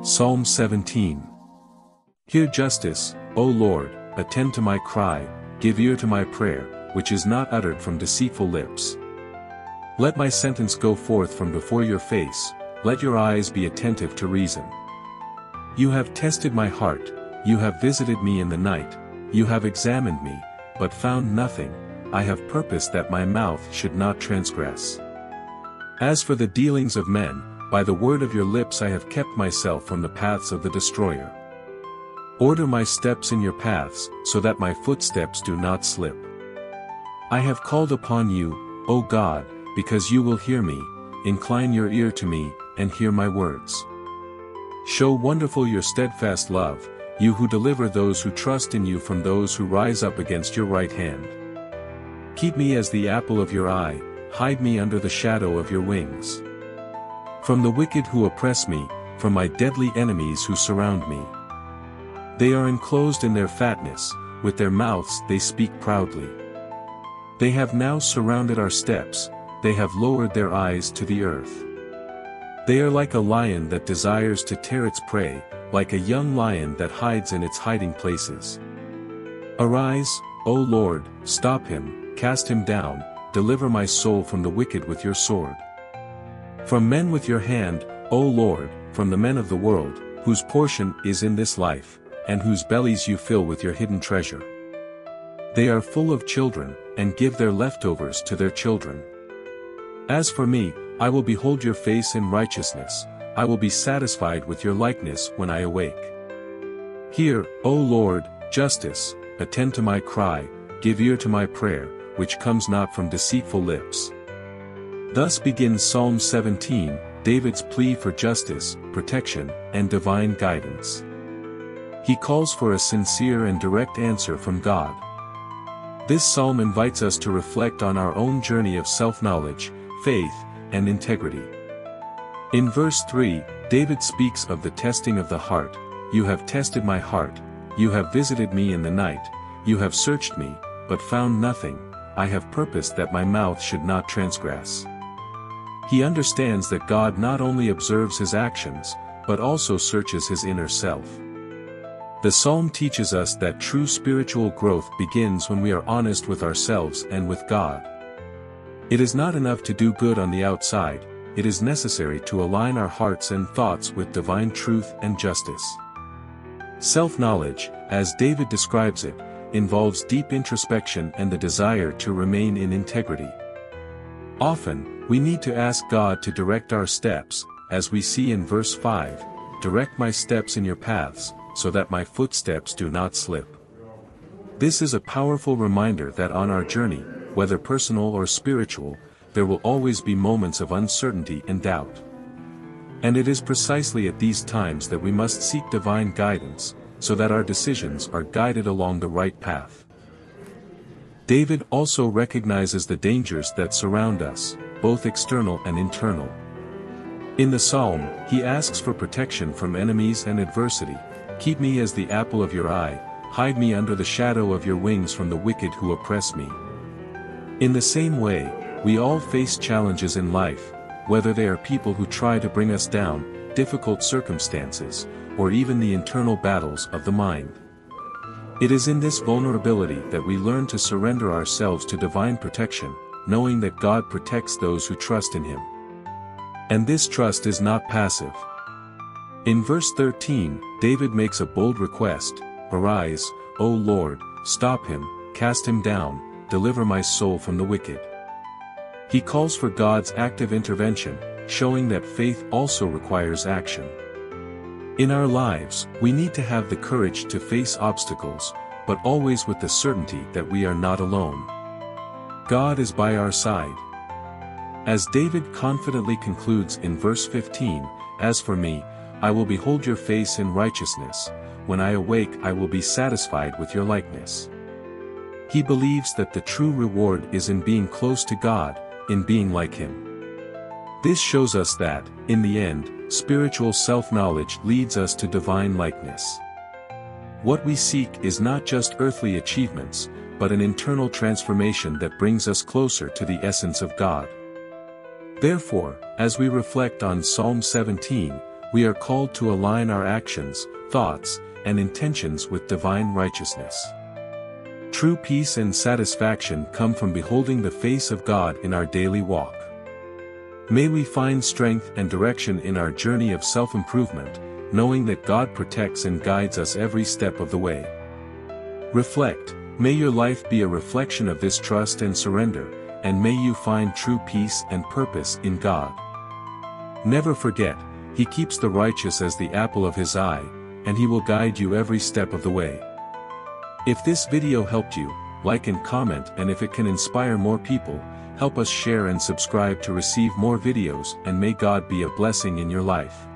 Psalm 17. Hear justice, O Lord, attend to my cry, give ear to my prayer, which is not uttered from deceitful lips. Let my sentence go forth from before your face, let your eyes be attentive to reason. You have tested my heart, you have visited me in the night, you have examined me, but found nothing. I have purposed that my mouth should not transgress. As for the dealings of men, by the word of your lips I have kept myself from the paths of the destroyer. Order my steps in your paths, so that my footsteps do not slip. I have called upon you, O God, because you will hear me. Incline your ear to me, and hear my words. Show wonderful your steadfast love, you who deliver those who trust in you from those who rise up against your right hand. Keep me as the apple of your eye, hide me under the shadow of your wings. From the wicked who oppress me, from my deadly enemies who surround me. They are enclosed in their fatness, with their mouths they speak proudly. They have now surrounded our steps, they have lowered their eyes to the earth. They are like a lion that desires to tear its prey, like a young lion that hides in its hiding places. Arise, O Lord, stop him, cast him down, deliver my soul from the wicked with your sword. From men with your hand, O Lord, from the men of the world, whose portion is in this life, and whose bellies you fill with your hidden treasure. They are full of children, and give their leftovers to their children. As for me, I will behold your face in righteousness, I will be satisfied with your likeness when I awake. Hear, O Lord, justice, attend to my cry, give ear to my prayer, which comes not from deceitful lips. Thus begins Psalm 17, David's plea for justice, protection, and divine guidance. He calls for a sincere and direct answer from God. This psalm invites us to reflect on our own journey of self-knowledge, faith, and integrity. In verse 3, David speaks of the testing of the heart. You have tested my heart, you have visited me in the night, you have searched me, but found nothing. I have purposed that my mouth should not transgress. He understands that God not only observes his actions, but also searches his inner self. The psalm teaches us that true spiritual growth begins when we are honest with ourselves and with God. It is not enough to do good on the outside, it is necessary to align our hearts and thoughts with divine truth and justice. Self-knowledge, as David describes it, involves deep introspection and the desire to remain in integrity. Often, we need to ask God to direct our steps, as we see in verse 5, direct my steps in your paths, so that my footsteps do not slip. This is a powerful reminder that on our journey, whether personal or spiritual, there will always be moments of uncertainty and doubt. And it is precisely at these times that we must seek divine guidance, so that our decisions are guided along the right path. David also recognizes the dangers that surround us, both external and internal. In the psalm, he asks for protection from enemies and adversity. Keep me as the apple of your eye, hide me under the shadow of your wings from the wicked who oppress me. In the same way, we all face challenges in life, whether they are people who try to bring us down, difficult circumstances, or even the internal battles of the mind. It is in this vulnerability that we learn to surrender ourselves to divine protection, knowing that God protects those who trust in him. And this trust is not passive. In verse 13, David makes a bold request, Arise, O Lord, stop him, cast him down, deliver my soul from the wicked. He calls for God's active intervention, showing that faith also requires action. In our lives, we need to have the courage to face obstacles, but always with the certainty that we are not alone. God is by our side. As David confidently concludes in verse 15, As for me, I will behold your face in righteousness, when I awake I will be satisfied with your likeness. He believes that the true reward is in being close to God, in being like him. This shows us that, in the end, spiritual self-knowledge leads us to divine likeness. What we seek is not just earthly achievements, but an internal transformation that brings us closer to the essence of God. Therefore, as we reflect on Psalm 17, we are called to align our actions, thoughts, and intentions with divine righteousness. True peace and satisfaction come from beholding the face of God in our daily walk. May we find strength and direction in our journey of self-improvement, knowing that God protects and guides us every step of the way. Reflect, may your life be a reflection of this trust and surrender, and may you find true peace and purpose in God. Never forget, He keeps the righteous as the apple of His eye, and He will guide you every step of the way. If this video helped you, like and comment, and if it can inspire more people, help us share and subscribe to receive more videos, and may God be a blessing in your life.